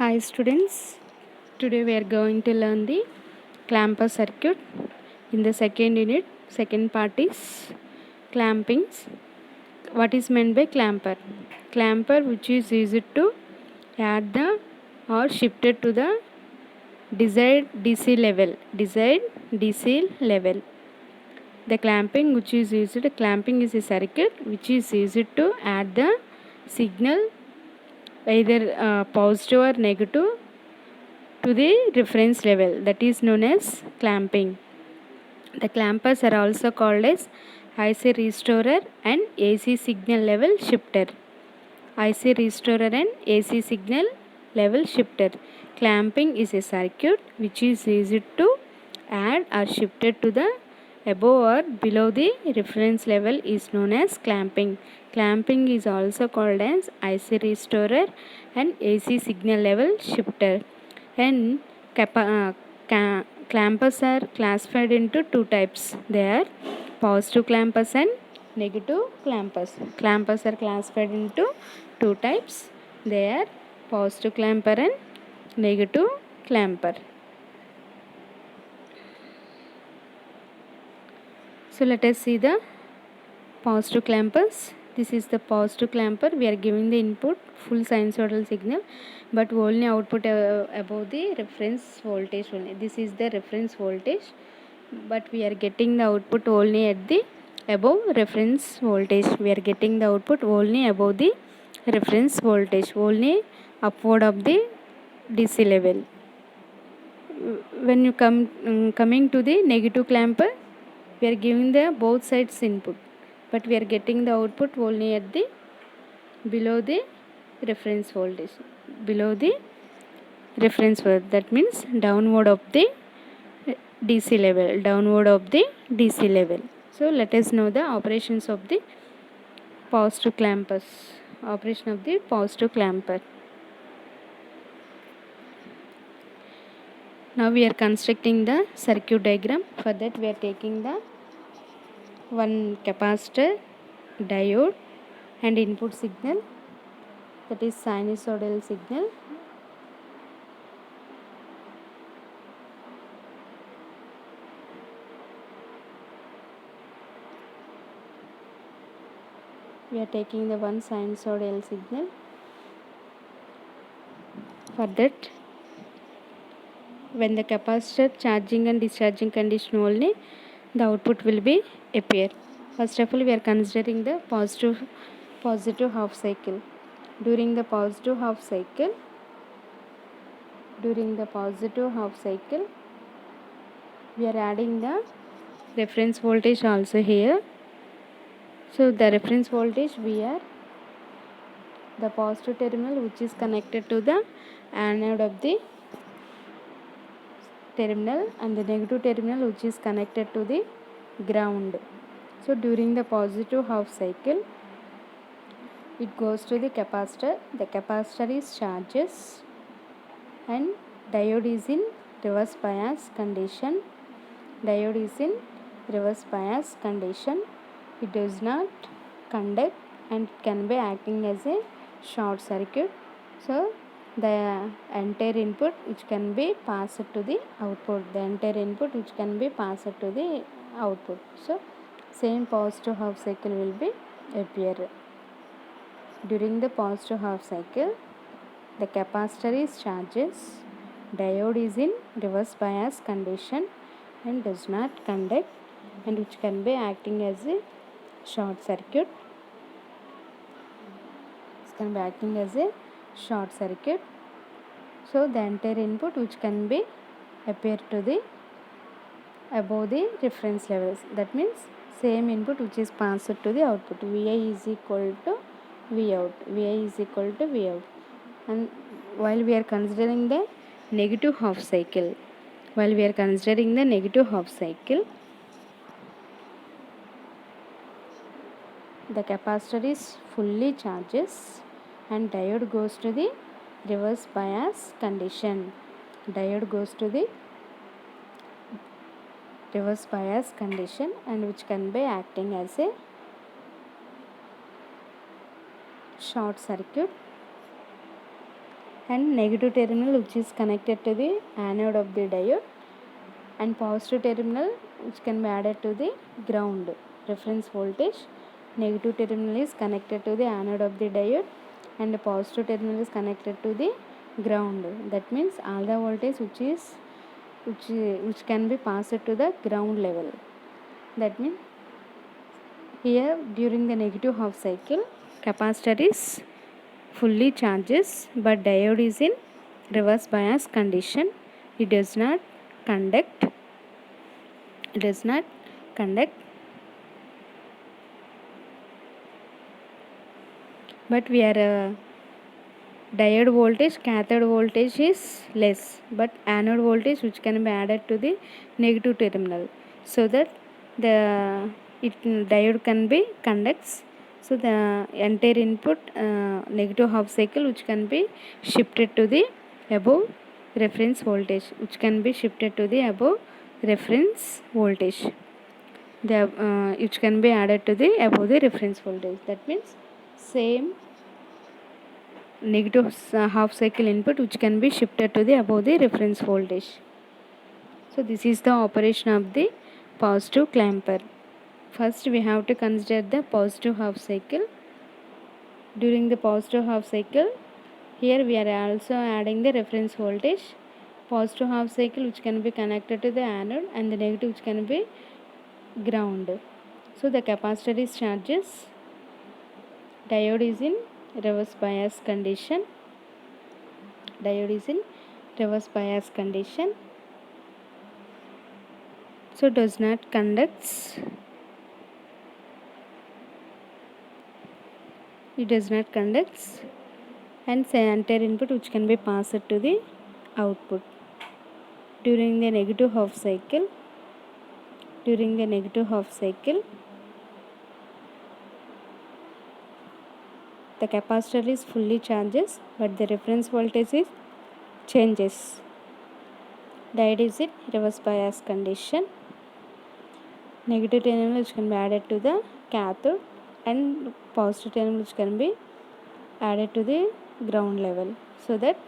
Hi students, today we are going to learn the clamper circuit. In the second unit, second part is clampings. What is meant by clamper? Clamper which is used to add the or shifted to the desired DC level. The clamping is a circuit which is used to add the signal either positive or negative to the reference level, that is known as clamping. The clampers are also called as IC restorer and AC signal level shifter. IC restorer and AC signal level shifter. Clamping is a circuit which is used to add or shifted to the above or below the reference level is known as clamping. Clamping is also called as IC restorer and AC signal level shifter. And clampers are classified into two types. They are positive clampers and negative clampers. Clampers are classified into two types. They are positive clamper and negative clamper. So let us see the positive clampers. This is the positive clamper. We are giving the input full sinusoidal signal, but only output above the reference voltage only. This is the reference voltage, but we are getting the output only at the above reference voltage. We are getting the output only above the reference voltage, only upward of the DC level. When you coming to the negative clamper, we are giving the both sides input, but we are getting the output only at the below the reference voltage, below the reference voltage. That means downward of the DC level, downward of the DC level. So let us know the operations of the positive clampers. Operation of the positive clamper. Now we are constructing the circuit diagram. For that we are taking the one capacitor, diode and input signal, that is sinusoidal signal. We are taking the one sinusoidal signal. For that, when the capacitor charging and discharging condition only, the output will be appear. First of all, we are considering the positive half cycle. During the positive half cycle, we are adding the reference voltage also here. So the reference voltage, we are the positive terminal which is connected to the anode of the terminal and the negative terminal which is connected to the ground. So during the positive half cycle, it goes to the capacitor. The capacitor is charges and diode is in reverse bias condition. It does not conduct and it can be acting as a short circuit. So the entire input which can be passed to the output. So same positive half cycle will be appear. During the positive half cycle, the capacitor is charges, diode is in reverse bias condition and does not conduct and which can be acting as a short circuit. So the entire input which can be appear to the above the reference levels. That means same input which is passed to the output. Vi is equal to Vout. And while we are considering the negative half cycle, the capacitor is fully charges and diode goes to the reverse bias condition. And which can be acting as a short circuit and negative terminal which is connected to the anode of the diode, and positive terminal which can be added to the ground reference voltage. Negative terminal is connected to the anode of the diode and the positive terminal is connected to the ground. That means all the voltage which can be passed to the ground level. That means here during the negative half cycle, capacitor is fully charges but diode is in reverse bias condition. It does not conduct. But we are diode voltage, cathode voltage is less, but anode voltage which can be added to the negative terminal, so that the diode can be conducts. So the entire input negative half cycle which can be shifted to the above reference voltage, which can be added to the above the reference voltage. That means same negative half cycle input which can be shifted to the above the reference voltage. So this is the operation of the positive clamper. First we have to consider the positive half cycle. During the positive half cycle, here we are also adding the reference voltage. Positive half cycle which can be connected to the anode and the negative which can be ground. So the capacitor is charges. Diode is in reverse bias condition. So does not conducts. It does not conducts, and entire input which can be passed to the output. During the negative half cycle, the capacitor is fully charges but the reference voltage is changes. Diode is in reverse bias condition. Negative terminal which can be added to the cathode and positive terminal which can be added to the ground level, so that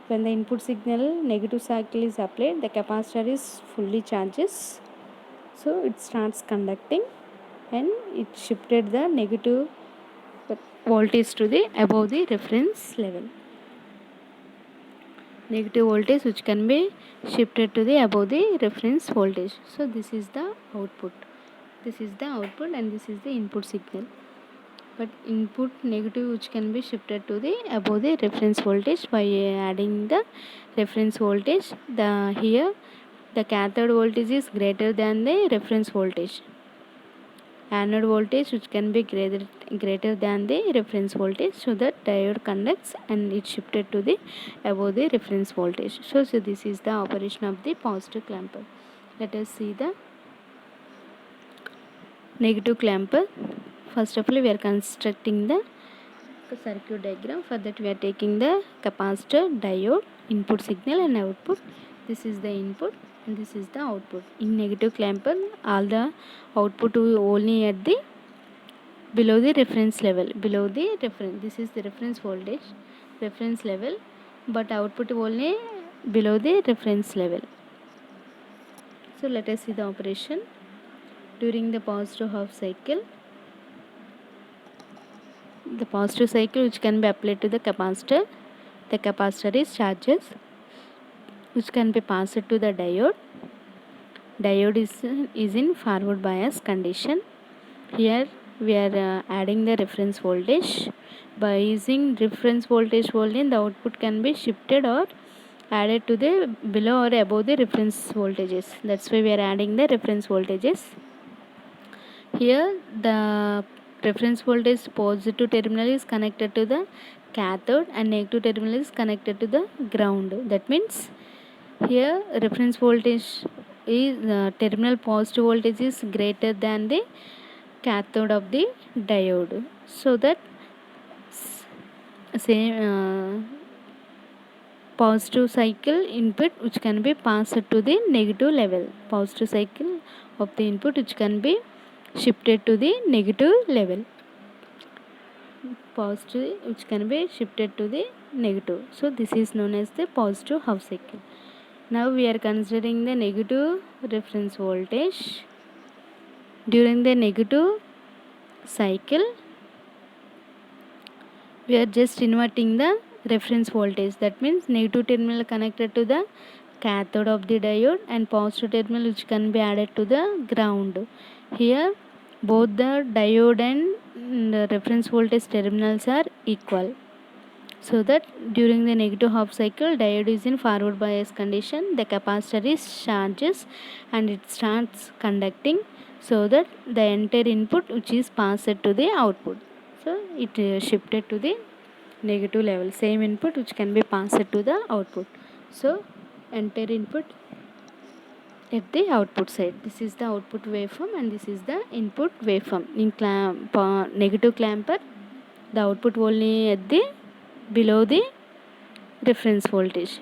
when the input signal negative cycle is applied, the capacitor is fully charges, so it starts conducting and it shifted the negative voltage to the above the reference level. Negative voltage which can be shifted to the above the reference voltage. So this is the output, and this is the input signal. But input negative which can be shifted to the above the reference voltage by adding the reference voltage. Here the cathode voltage is greater than the reference voltage. Anode voltage which can be greater than the reference voltage, so that diode conducts and it shifted to the above the reference voltage. So this is the operation of the positive clamper. Let us see the negative clamper. First of all, we are constructing the circuit diagram. For that we are taking the capacitor, diode, input signal and output. This is the input and this is the output. In negative clamper, all the output will only at the below the reference level. This is the reference voltage, reference level, but output only below the reference level. So let us see the operation. During the positive half cycle, which can be applied to the capacitor is charges which can be passed to the diode. Diode is in forward bias condition. Here we are adding the reference voltage. By using reference voltage only, the output can be shifted or added to the below or above the reference voltages. That's why we are adding the reference voltages. Here the reference voltage positive terminal is connected to the cathode and negative terminal is connected to the ground. That means here reference voltage is terminal positive voltage is greater than the cathode of the diode, so that same positive cycle input which can be passed to the negative level. Positive cycle of the input which can be shifted to the negative level. positive which can be shifted to the negative. So this is known as the positive half cycle. Now we are considering the negative reference voltage. During the negative cycle, we are just inverting the reference voltage. That means negative terminal connected to the cathode of the diode and positive terminal which can be added to the ground. Here both the diode and the reference voltage terminals are equal. So that during the negative half cycle, diode is in forward bias condition, the capacitor is charges and it starts conducting, so that the entire input which is passed to the output. So it shifted to the negative level, same input which can be passed to the output. So entire input at the output side. This is the output waveform and this is the input waveform. In negative clamper, the output only at the below the reference voltage,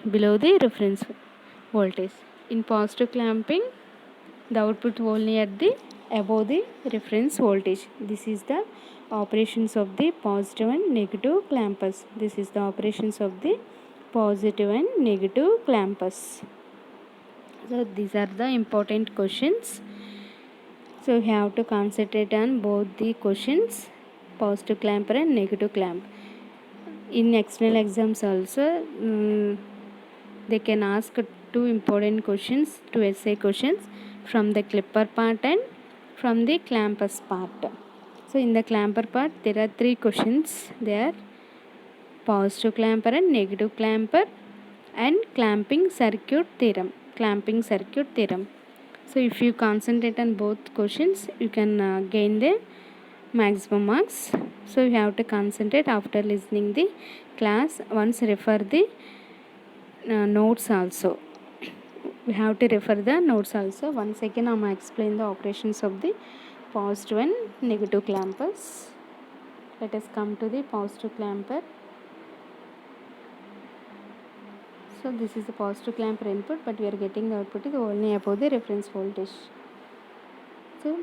In positive clamping, the output only at the above the reference voltage. This is the operations of the positive and negative clampers. This is the operations of the positive and negative clampers. So these are the important questions. So you have to concentrate on both the questions, positive clamper and negative clamp. In external exams also, they can ask two important questions, two essay questions from the clipper part and from the clampers part. So in the clamper part, there are three questions. They are positive clamper and negative clamper and clamping circuit theorem. So if you concentrate on both questions, you can gain the maximum marks. So you have to concentrate after listening the class. Once refer the notes also. We have to refer the notes also. Once again I am explain the operations of the positive and negative clampers. Let us come to the positive clamper. So this is the positive clamper input, but we are getting the output is only above the reference voltage. So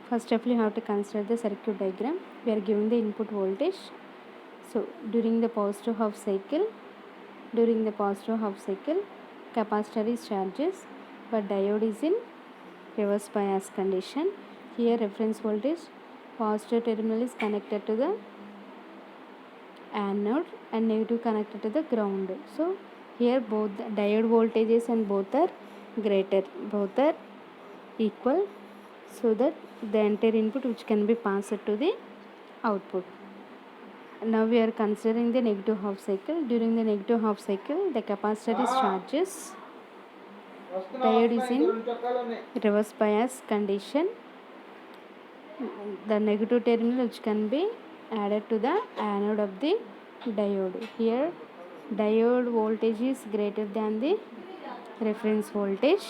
first of all you have to consider the circuit diagram. We are giving the input voltage. So during the positive half cycle, capacitor is charges, but diode is in reverse bias condition. Here reference voltage, positive terminal is connected to the anode and negative connected to the ground. So here both the diode voltages and both are equal, so that the entire input which can be passed to the output. Now we are considering the negative half cycle. During the negative half cycle, the capacitor is charges, diode is in reverse bias condition. The negative terminal which can be added to the anode of the diode. Here diode voltage is greater than the reference voltage,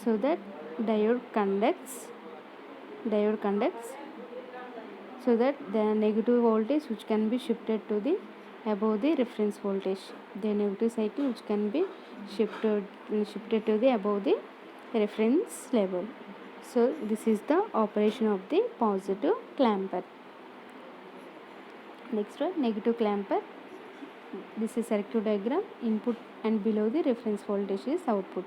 so that diode conducts, so that the negative voltage which can be shifted to the above the reference voltage, the negative cycle which can be shifted to the above the reference level. So this is the operation of the positive clamper. Next one, negative clamper. This is circuit diagram. Input and below the reference voltage is output.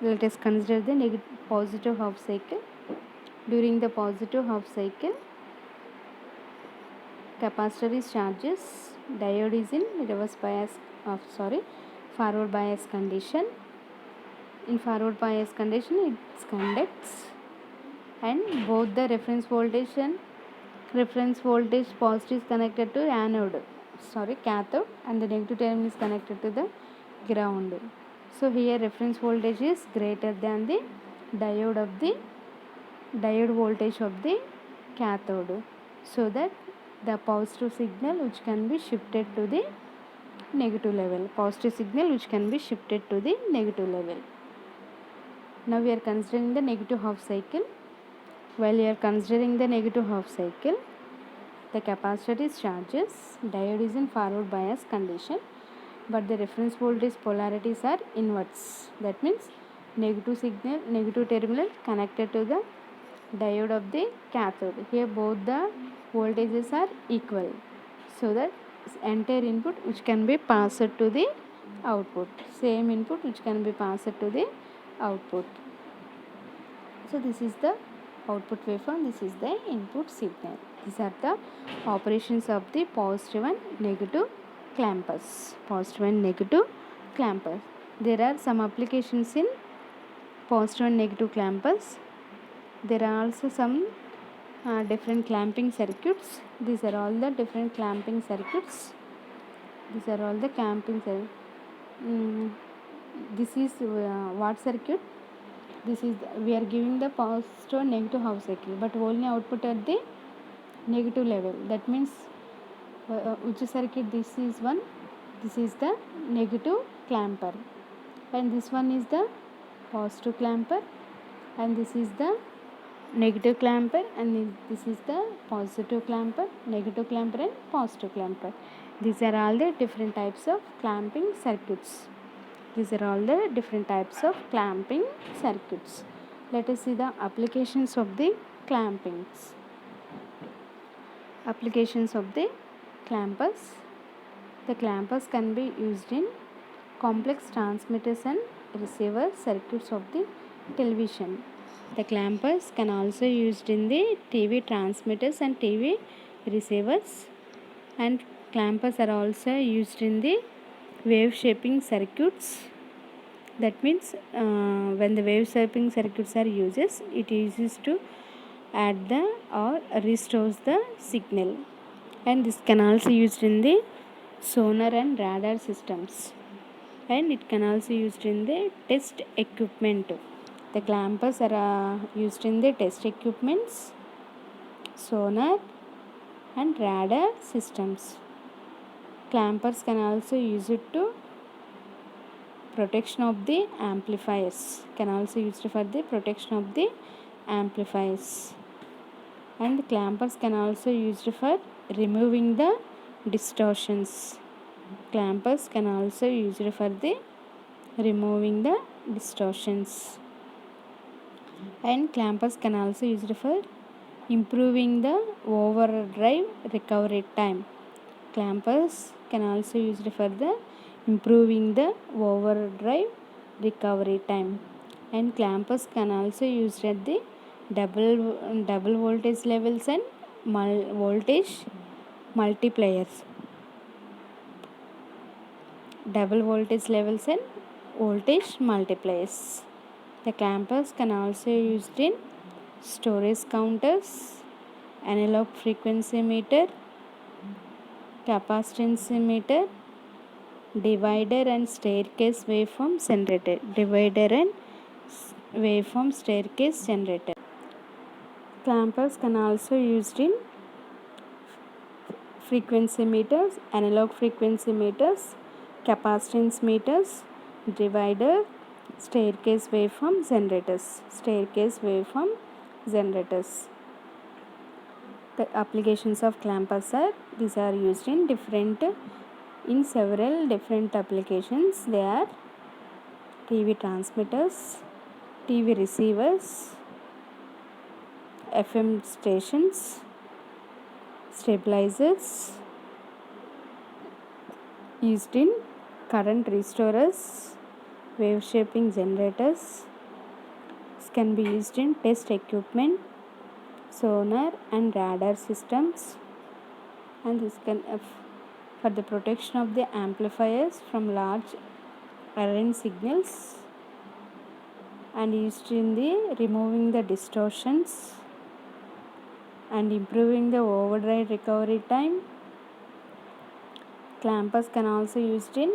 Let us consider the positive half cycle. During the positive half cycle, capacitor is charges, diode is in forward bias condition. In forward bias condition, it conducts, and both the reference voltage positive is connected to cathode, and the negative terminal is connected to the ground. So here reference voltage is greater than the diode voltage of the cathode, so that the positive signal which can be shifted to the negative level. Now we are considering the negative half cycle. While we are considering the negative half cycle, the capacitor is charges, diode is in forward bias condition, but the reference voltage polarities are inverse. That means negative terminal connected to the diode of the cathode. Here both the voltages are equal, so that entire input which can be passed to the output, same input which can be passed to the output. So this is the output waveform, this is the input signal. These are the operations of the positive and negative clampers. Positive and negative clampers. There are some applications in positive and negative clampers. There are also some different clamping circuits. These are all the different clamping circuits. These are all the clamping circuits. This is what circuit? This is we are giving the positive and negative half cycle, but only output at the negative level. That means which circuit? This is one. This is the negative clamper, and this one is the positive clamper, and this is the negative clamper, and this is the positive clamper, negative clamper, and positive clamper. These are all the different types of clamping circuits. These are all the different types of clamping circuits. Let us see the applications of the clampings. Applications of the clampers. The clampers can be used in complex transmitters and receiver circuits of the television. The clampers can also be used in the TV transmitters and TV receivers, and clampers are also used in the wave shaping circuits. That means when the wave shaping circuits are used, it uses to add the or restores the signal, and this can also used in the sonar and radar systems, and it can also used in the test equipment. The clampers are used in the test equipments, sonar and radar systems. Clampers can also use it to protection of the amplifiers, can also used for the protection of the amplifiers, and the clampers can also used for removing the distortions. Clampers can also used for the removing the distortions, and clampers can also used for improving the overdrive recovery time. Clampers can also used for the improving the overdrive recovery time, and clampers can also used at the double voltage levels and voltage multipliers. Double voltage levels and voltage multipliers. The clampers can also used in storage counters, analog frequency meter, capacitance meter, divider and staircase waveform generator. Divider and waveform staircase generator. Clampers can also used in frequency meters, analog frequency meters, capacitance meters, divider, staircase waveform generators. Staircase waveform generators. The applications of clampers are, these are used in several different applications. They are TV transmitters, TV receivers, FM stations, stabilizers, used in current restorers, wave shaping generators. This can be used in test equipment, sonar and radar systems, and this can for the protection of the amplifiers from large errant signals, and used in the removing the distortions and improving the overdrive recovery time. Clampers can also used in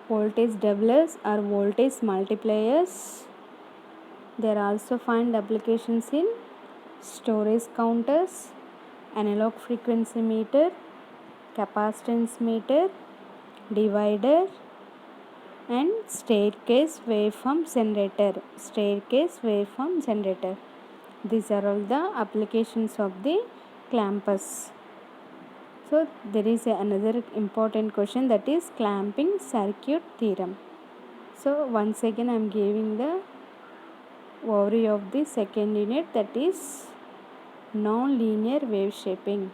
voltage doublers or voltage multipliers. There are also find applications in storage counters, analog frequency meter, capacitance meter, divider, and staircase waveform generator. Staircase waveform generator. These are all the applications of the clampers. So there is another important question, that is clamping circuit theorem. So once again I am giving the overview of the second unit, that is non-linear wave shaping.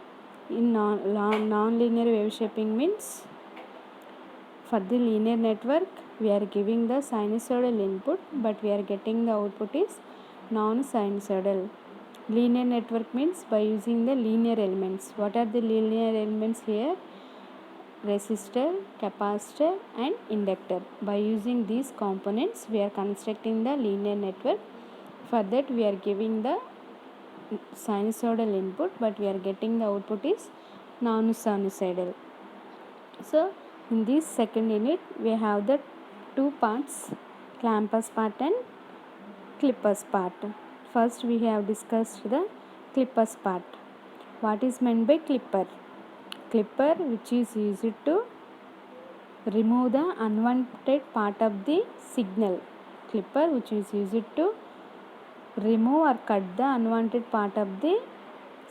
In non-linear wave shaping means for the linear network we are giving the sinusoidal input but we are getting the output is non-sinusoidal. Linear network means by using the linear elements. What are the linear elements here? Resistor, capacitor and inductor. By using these components we are constructing the linear network. For that we are giving the sinusoidal input but we are getting the output is non-sinusoidal. So in this second unit we have the two parts, clampers part and clippers part. First we have discussed the clippers part. What is meant by clipper? Clipper which is used to remove the unwanted part of the signal. Clipper which is used to remove or cut the unwanted part of the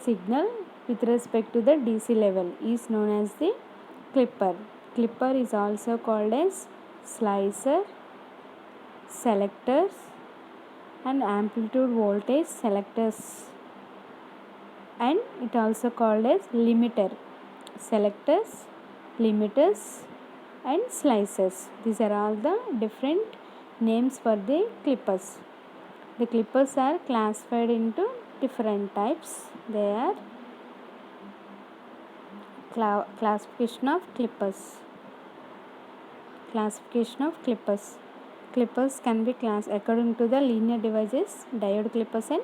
signal with respect to the DC level is known as the clipper. Clipper is also called as slicer, selectors and amplitude voltage selectors, and it also called as limiter. Selectors, limiters and slicers. These are all the different names for the clippers. The clippers are classified into different types. They are classification of clippers. Classification of clippers. Clippers can be classed according to the linear devices, diode clippers and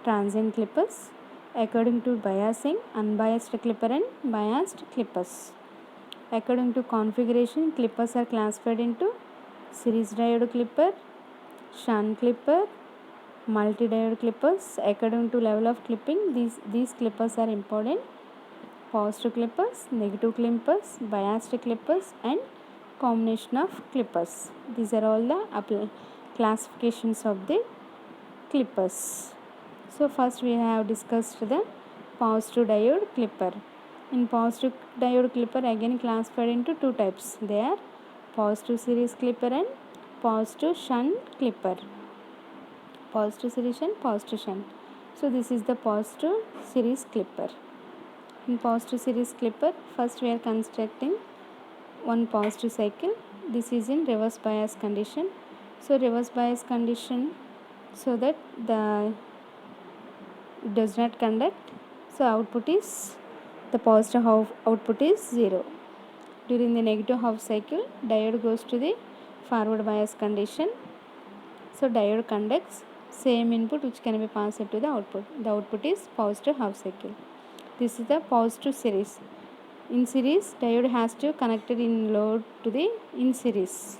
transient clippers. According to biasing, unbiased clipper and biased clippers. According to configuration, clippers are classified into series diode clipper, shunt clipper, multi-diode clippers. According to level of clipping, these clippers are important. Positive clippers, negative clippers, biased clippers and combination of clippers. These are all the classifications of the clippers. So first we have discussed the positive diode clipper. In positive diode clipper again classified into two types. They are positive series clipper and positive shunt clipper. Positive series and positive shunt. So this is the positive series clipper. In positive series clipper, first we are constructing one positive cycle. This is in reverse bias condition. So reverse bias condition so that it does not conduct. So output is the positive output is 0. During the negative half cycle, diode goes to the forward bias condition. So diode conducts same input which can be passed to the output. The output is positive half cycle. This is the positive series. In series, diode has to connected in load to the in series.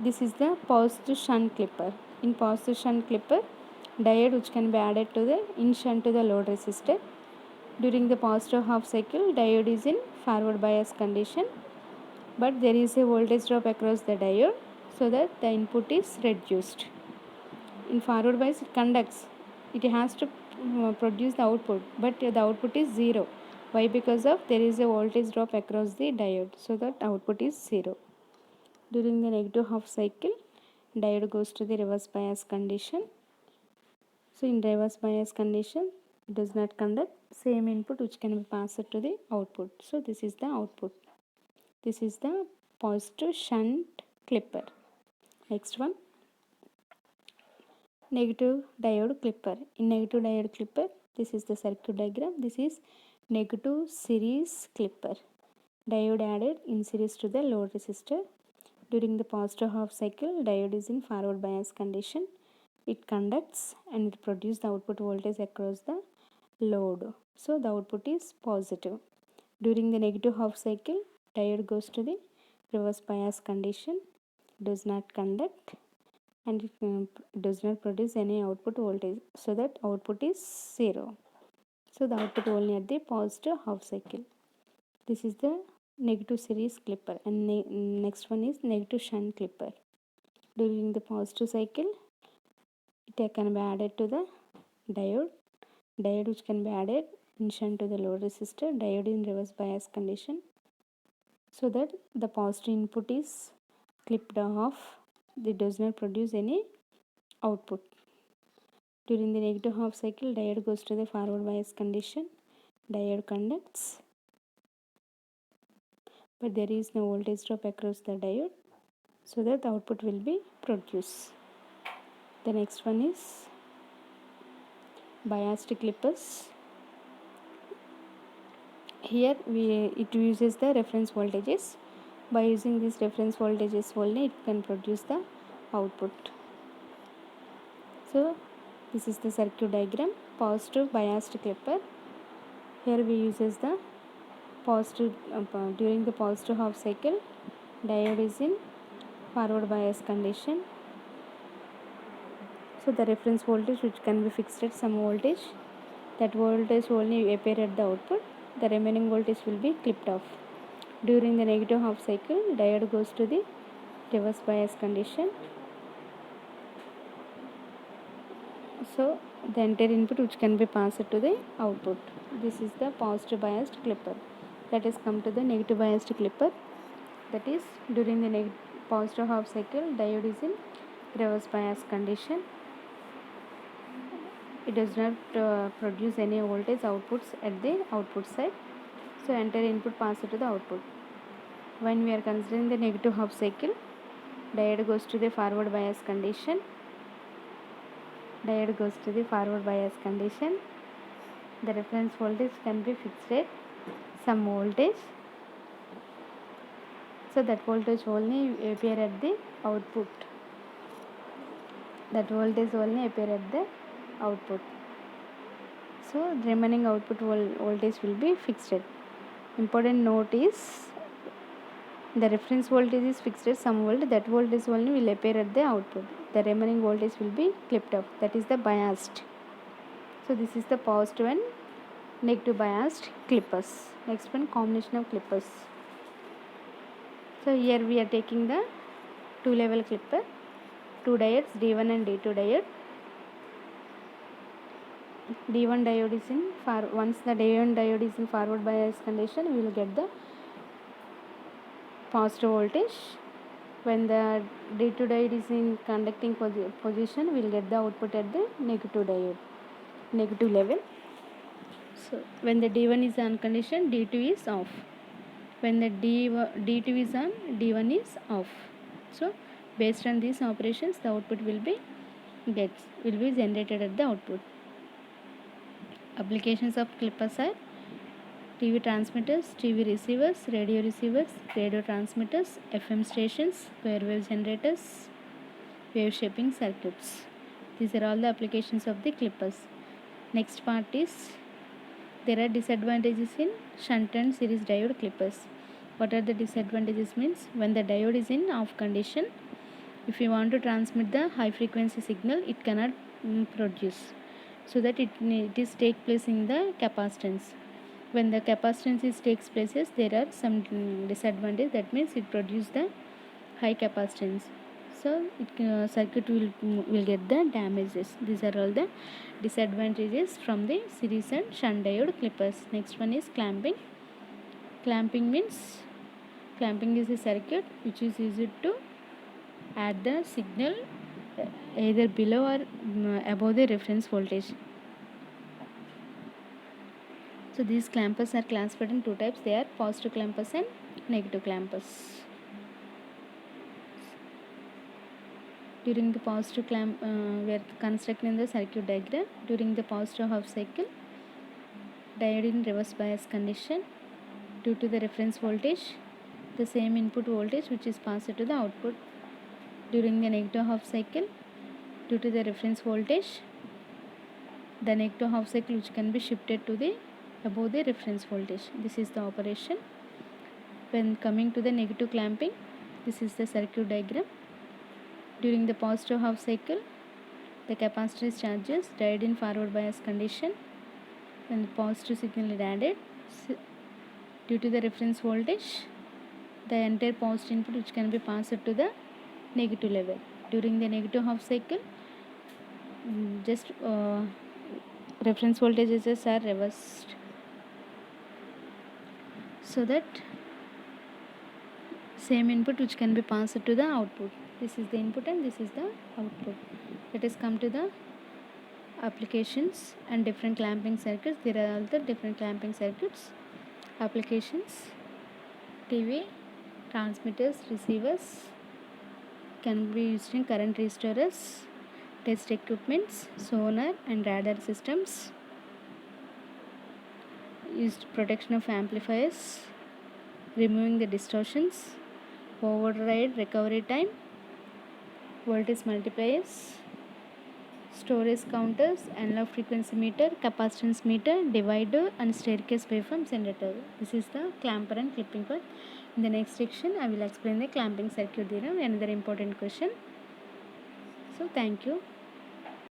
This is the positive shunt clipper. In positive shunt clipper, diode which can be added to the in shunt to the load resistor. During the positive half cycle, diode is in forward bias condition, but there is a voltage drop across the diode so that the input is reduced. In forward bias it conducts, it has to produce the output, but the output is 0. Why? Because of there is a voltage drop across the diode, so that output is 0. During the negative half cycle, diode goes to the reverse bias condition. So in reverse bias condition, it does not conduct same input which can be passed to the output. So this is the output. This is the positive shunt clipper. Next one, negative diode clipper. In negative diode clipper, this is the circuit diagram. This is negative series clipper. Diode added in series to the load resistor. During the positive half cycle, diode is in forward bias condition. It conducts and it produces the output voltage across the load. So the output is positive. During the negative half cycle, diode goes to the reverse bias condition, does not conduct and it does not produce any output voltage. So that output is 0. So the output only at the positive half cycle. This is the negative series clipper, and next one is negative shunt clipper. During the positive cycle, it can be added to the diode which can be added in shunt to the load resistor, diode in reverse bias condition, so that the positive input is clipped off. It does not produce any output. During the negative half cycle, diode goes to the forward bias condition. Diode conducts, but there is no voltage drop across the diode, so that the output will be produced. The next one is biased clippers. Here it uses the reference voltages. By using these reference voltages only, it can produce the output. So this is the circuit diagram. Positive biased clipper. Here we uses the positive during the positive half cycle, diode is in forward bias condition. So the reference voltage which can be fixed at some voltage, that voltage only appear at the output. The remaining voltage will be clipped off. During the negative half cycle, diode goes to the reverse bias condition. So the entire input which can be passed to the output. This is the positive biased clipper. Let us come to the negative biased clipper. That is, during the positive half cycle, diode is in reverse bias condition. It does not produce any voltage outputs at the output side. So entire input passes to the output. When we are considering the negative half cycle, diode goes to the forward bias condition. Diode goes to the forward bias condition. The reference voltage can be fixed at some voltage. So that voltage only appear at the output. That voltage only appear at the output. So the remaining output voltage will be fixed. Important note is the reference voltage is fixed at some voltage. That voltage only will appear at the output. The remaining voltage will be clipped off. That is the biased. So this is the positive and negative biased clippers. Next one, combination of clippers. So here we are taking the 2-level clipper, 2 diodes, D1 and D2 diode. D1 diode is in once the D1 diode is in forward bias condition, we will get the positive voltage. When the D2 diode is in conducting position, we will get the output at the negative diode, negative level. So when the D1 is on condition, D2 is off. When the D2 is on, D1 is off. So based on these operations, the output will be generated at the output. Applications of clippers are TV transmitters, TV receivers, radio transmitters, FM stations, square wave generators, wave shaping circuits. These are all the applications of the clippers. Next part is there are disadvantages in shunt and series diode clippers. What are the disadvantages means? When the diode is in off condition, if you want to transmit the high frequency signal, it cannot produce. So that it is take place in the capacitance. When the capacitance takes places, there are some disadvantages. That means it produces the high capacitance. So circuit will get the damages. These are all the disadvantages from the series and shunt diode clippers. Next one is clamping. Clamping is a circuit which is used to add the signal either below or above the reference voltage. So these clampers are classified in two types. They are positive clampers and negative clampers. During the positive clamp, we are constructing the circuit diagram. During the positive half cycle, diode in reverse bias condition. Due to the reference voltage, the same input voltage which is passed to the output. During the negative half cycle, due to the reference voltage, the negative half cycle which can be shifted to the above the reference voltage. This is the operation. When coming to the negative clamping, this is the circuit diagram. During the positive half cycle, the capacitor is charges, diode in forward bias condition. When the positive signal is added, due to the reference voltage, the entire positive input which can be passed to the negative level. During the negative half cycle, just reference voltages are reversed, so that same input which can be passed to the output. This is the input and this is the output. Let us come to the applications and different clamping circuits. There are all the different clamping circuits. Applications, TV, transmitters, receivers, can be used in current restorers, test equipments, sonar and radar systems, used protection of amplifiers, removing the distortions, override recovery time, voltage multipliers, storage counters, analog frequency meter, capacitance meter, divider and staircase waveform generator. This is the clamper and clipping part. In the next section I will explain the clamping circuit theorem, another important question. So thank you.